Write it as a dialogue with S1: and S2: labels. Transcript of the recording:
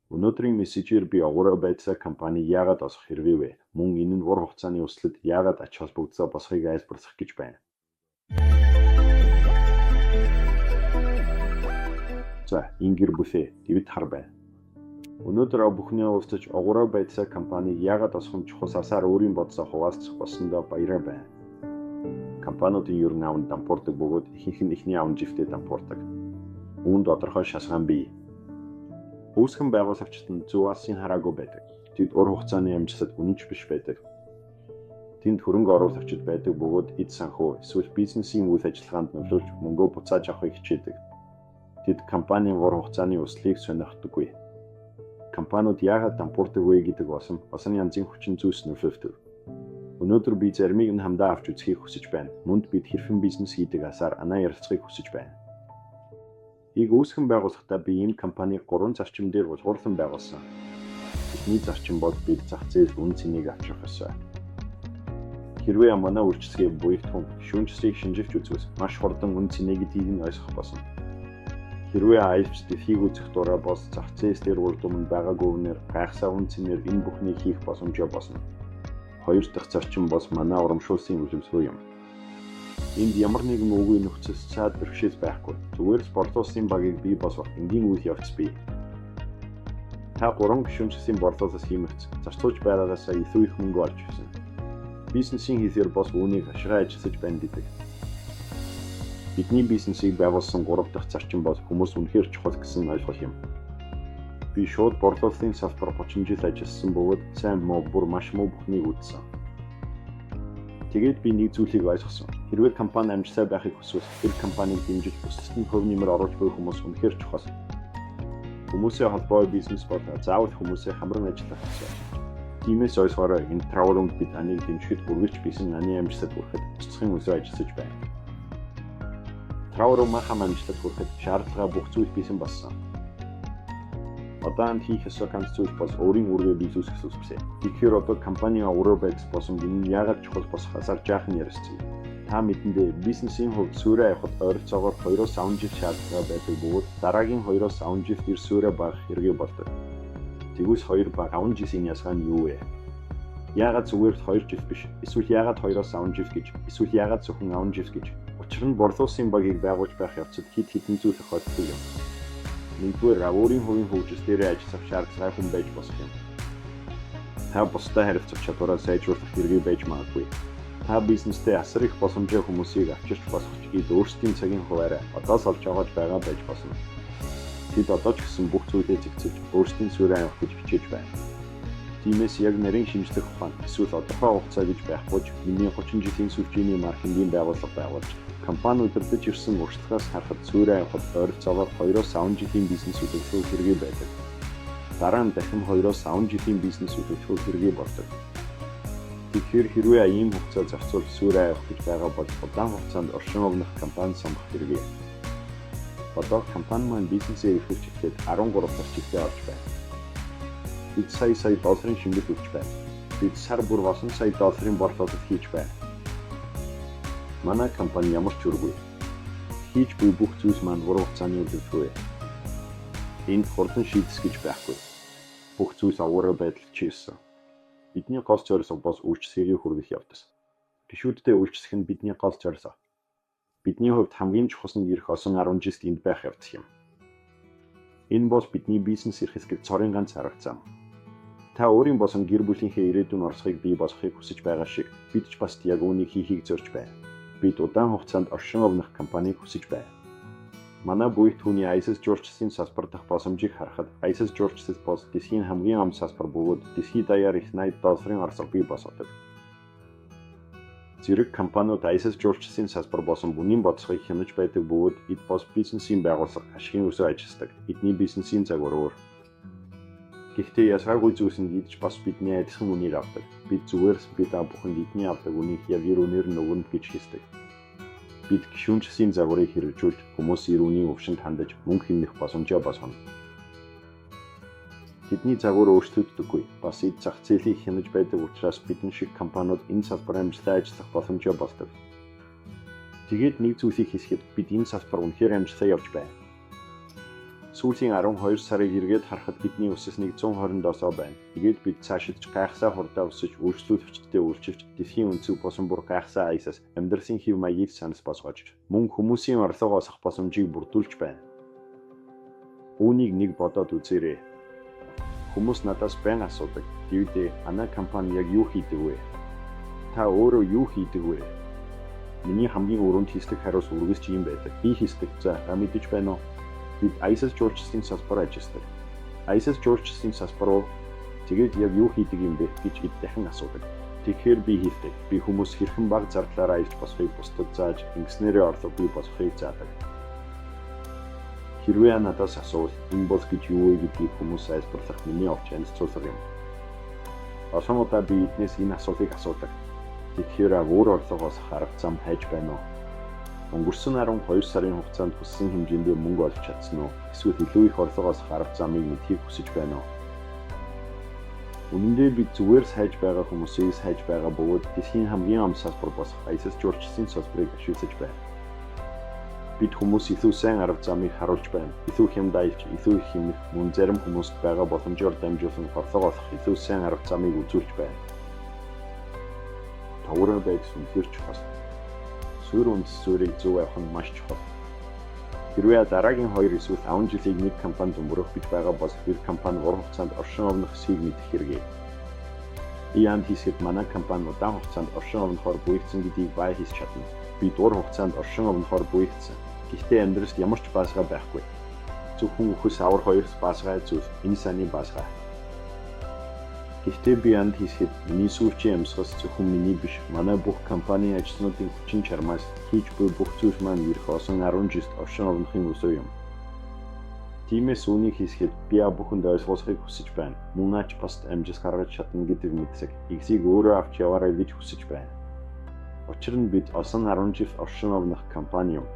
S1: Өнөөдрийн мессежээр би огороо байцаа компани яагаад босох хэрвээ вэ? Мөн энэ нь ур хугацааны өслөд яагаад ач холбогдсоо босхийг айлбарлах гэж байна. За, энэ гэр бүлээ дэвид хар байна. Өнөөдөр бүхний уулзаж огороо байцаа компани яагаад босох чухалсаар өөрийн бодсоо хуваалцах болсондоо баяртай байна. Компаниудын ер нь аван дампуурдаг бөгөөд ихэнх нь эхний аван жифтэй дампуурдаг. Үүнд тодорхой шалгаан бий. Үүсгэн байгуулагчид нь зөв алсын хараагүй байдаг. Тэд ур хугацааны амжилтад үнэнч биш байдаг. Тэнд хөрөнгө оруулагчид байдаг бөгөөд эд санхүү эсвэл бизнесийн үйл ажиллагаанд нөлөөлж мөнгөө буцааж авахыг хичээдэг. Тэд компанийн ур хугацааны өслийг сонирхдаггүй. Компаниуд яагаад дампуурдаг вэ гэдэг болсон янзын хүчин зүйлс нөлөөлдөг. Өнөөдөр би заримыг нь хамдаа авч үзхийг хүсэж байна. Мөн бид хэрхэн бизнес хийдэг асаар анаа ярилцахыг хүсэж байна. Ийг үүсгэн байгуулахдаа би ийм компанийг 3 зарчим дээр уулгуурлан байгуулсан. Эхний зарчим бол бид зах зээл үн цэнийг авчрах ёстой. Хэрвээ манай үйлчлэгээ буйгдах шүүнжсийг шинжилж үзвэл маш хурдан үн цэнийг нь ойлгох болно. Хэрвээ IELTS дэлхийг үзэх дураа бол зах зээл дээр үр дүн байгаагүй нэр гайхсаа үн цэнээр энэ бүхнийг хийх боломжтой болно. Хоёр дахь зарчим бол манай урамшуулсан үлэмсрүү юм. Энд ямар нэгэн үгүй нөхцөл цаад бэрхшээл байхгүй. Зүгээр л борлуулалтын багийг бий болгох энгийн үйл явц бий. Та 3 гишүүнчлийн борлуулалт хиймэгц зарцуулж байгаагаасаа илүү их мөнгө олж авсан. Бизнесийн хэлээр бол үүнийг ашигаа ажиллаж байна гэдэг. Бидний бизнесийг байгуулсан 3 дахь зарчим бол хүмүүс үнэхээр чухал гэсэн ойлголт юм. Би шууд борлуулалтын салбар 30 жил ажилласан бөгөөд сайн муу бүр маш муу бүхнийг үзсэн. Тэгээд би нэг зүйлийг ойлгосон. Хэрвээ компани амжилттай байхыг хүсвэл тэр компанийг дэмжиж бусдад нь хөв нэмэр оруулж буй хүмүүс үнэхээр чухал. Хүмүүсийн холбоо бизнес болоо заавал хүмүүсийн хамран ажиллах ёстой. Тиймээс ойлгоорой энэ траур бид аныг дэмжихэд бүргэлж бисэн аны амжилтад хүрэхэд цэцгийн өсөө ажиллаж байна. Траур махан амжилтад хүрэхэд шаардлага бүх зүйл бисэн болсон. Одоо хийх ёстой ганц зүйл бол өөрийн үргээ биелүүлэх зүйлсээ. Тэгэхээр одоо компани өөрөө байдс болсон энэ яагаад чухал босхосоор жаахан ярьсан. Та мэдэндээ бизнесийн хувьд сүрэ авахд ойролцоогоор 2-5 жил шаардлага байдаг бөгөөд дараагийн 2-5 жилд ир сүрэ багах хэрэгэ болдог. Тэгвэл 2 ба 5 жилийн ялгаа нь юу вэ? Яагаад зүгээр 2 жил биш? Эсвэл яагаад 2-5 жил гэж? Эсвэл яагаад зөвхөн 5 жил гэж? Учир нь борлуулалтын багийг байгуулж байх явцад хэд хэдэн зүйл тохиолддог юм. Нэгдүгээр өөрийн хувийн хөгжил дээр ажиллах шаардлагатай хүн байж болох юм. Та бусдад харилцах чадвараа сайжруулах хэрэгэ байж магадгүй. Та бизнестэй асар их боломжтой хүмүүсийг авчирч болох ч эд өөрсдийн цагийн хуваараа одоос олж аваад байгаа байж болно. Тэд одоо ч гэсэн бүх зүйлээ зэгцэж өөрсдийн сүрээ авах гэж хичээж байна. Тиймээс яг нарийн шинжлэх ухаан эсвэл тодорхой хугацаа гэж байхгүй ч миний 30 жилийн сүлжээний маркетингийн байгууллага байгуулж компани удирдах ирсэн уршлагаас харахад сүрээ авахд ойролцоогоор 2-5 жилийн бизнес үдирдэх хэрэгэ байдаг. Дараа нь дахин 2-5 жилийн бизнес үдирдэх хэрэгэ болдог. Тэгэхээр хэрвээ ийм хугацаа зарцуул сүрээ авах гэж байгаа бол удаан хугацаанд оршин огнох компани сонгох хэрэгэ. Одоо компани маань бизнесээ эрхлүүлэхэд 13 дахь жилдээ орж байна. Бид сая долларын шингэл өгч байна. Бид сар бүр олон сая долларын борлуулалт хийж байна. Манай компани ямар ч үргүй. Хийж буй бүх зүйлс маань ур хугацааны үйлдвэргүй. Энд хурдан шийдэс гэж байхгүй. Бүх зүйлс аваараа байдалд чийсэн. Бидний гол зорилго бол үйлчлэгийг хүргэх явдал. Гишүүдтэй үйлчлэх нь бидний гол зорилго. Бидний хувьд хамгийн чухал нь ирэх олон 10 жилд энд байх явдал юм. Энэ бол бидний бизнес эрхлэх цорын ганц арга зам. Та өөрийн болон гэр бүлийнхээ ирээдүйн оролцоог бий болгохыг хүсэж байгаа шиг бид ч бас яг үүнийг хийхийг зорж байна. Бид удаан хугацаанд оршин огнох компанийг хүсэж байна. Манай буйг түүний ISIS жуулчлалын салбар дахь боломжийг харахад ISIS жуулчлал бол дэлхийн хамгийн ам салбар бөгөөд дэлхийд даяар их $80 орцог бий болгодог. Зэрэг компаниуд ISIS жуулчлалын салбар болсон бүнийн бодлогыг хянаж байдаг бөгөөд эд бол бизнесийн байгууллага ашигын өсөө ажилладаг. Эдний бизнесийн загвар өөр. Гэхдээ ясгаагүй зүйлс нь идэж бас бидний адилхан үнийг авдаг. Бид зүгээр л бид бүхэнд эдний авдаг үнийг яг ирүүнээр нөгөөнд гэж хэлдэг. Бид гишүүнчлийн загварыг хэрэгжүүлж хүмүүс ирүүний өвшөнд хандаж мөнгө хэмнэх боломжтой болгоно. Тэдний загвар өөрчлөгддөггүй. Бас эд зах зээлийг хянаж байдаг учраас бидний шиг компаниуд энэ салбар амжилттай ажиллах боломжтой болдог. Тэгээд нэг зүйлийг хэлэхэд бид энэ салбар үнэхээр амжилттай явж байна. Сүүлийн 12 сарыг эргээд харахад бидний өссөснийг 127 байна. Тэгээд бид цаашид ч гайхсаа хурдаа өсөж өөрчлөлтөдтэй үйлчилж дэлхийн өнцөг босон бүр гайхсаа аясаас амьдрсын хэв маягийг санас босгож мөн хүмүүсийн орлогоос ах боломжийг бүрдүүлж байна. Үүнийг нэг бодоод үзээрэй. Хүмүүс надаас байн асуудаг. Гэвч манай компани яг юу хийдэг вэ? Та өөрөө юу хийдэг вэ? Миний хамгийн өрөөнд хийсдэг хариулт үргэлж юм байдаг. Би хийсдэг за мэдэж байна уу? Бид ISIS жуулчдын салбар ажилладаг. ISIS жуулчдын салбар руу тэгээд яг юу хийдэг юм бэ гэж бид дахин асуудаг. Тэгэхээр би хийдэг. Би хүмүүс хэрхэн бага зардлаараа иж босхийг бусдад зааж ингэснээрээ орлого бий болгохыг заадаг. Хэрвээ надаас асуувал энэ бол гэж юу вэ гэдгийг хүмүүс айлбарлах миний овч анзцуулга юм. Олон удаа би эднээс энэ асуултыг асуудаг. Тэгэхээр өөр орлогоос харах зам хайж байна уу? Өнгөрсөн 12 сарын хугацаанд хүссэн хэмжээндээ мөнгө олж чадсан уу? Эсвэл илүү их орлогоос харах замыг мэдхийг хүсэж байна уу? Үнэн дээр бид зүгээр сайж байгаа хүмүүсийг сайж байгаа бөгөөд дэлхийн хамгийн ам салбар болох ISIS жуулчдын салбарыг ашиглаж байна. Бид хүмүүс илүү сайн арга замыг харуулж байна. Илүү хямдайлж, илүү их хэмнэх, мөн зарим хүмүүст байгаа боломжоор дамжуулан орлого олох илүү сайн арга замыг үзүүлж байна. Товроо байгс үнэхээр чухал. Суур үндэс суурийг зөв авах нь маш чухал. Хэрвээ дараагийн 2 эсвэл 5 жилийг нэг компани зөмбөрөх гэж байгаа бол тэр компани уран хугацаанд оршин овнох эсхийг мэдэх хэрэгээ. Яанд хийсгэд манай компани удаан хугацаанд оршин овнохоор буйгдсан гэдгийг бай хийж чадна. Бид уран хугацаанд оршин овнохоор буйгдсан. Гэхдээ амьдралд ямар ч баасгай байхгүй. Зөвхөн өхөс авар хоёрс баасгай зүйл. Энэ саний баасгай. Гэхдээ би яанд хийсгэд миний сүүлчийн амьсгал зөвхөн миний биш, манай бүх компанийн ажлын хүчин чармаас хийж буй бүх зүйл маань ирэх осон 10 жилд оршин овнохын үсэг юм. Тиймээс үүнийг хийсгэд би бүхэнд ойлгуулахыг хүсэж байна. Мөн наач бас амжилт гаргаж чадна гэдэг мэдсэг игсийг өөрөө авч яваарай гэж хүсэж байна. Учир нь бид олон 10 жил оршин овнох компани юм.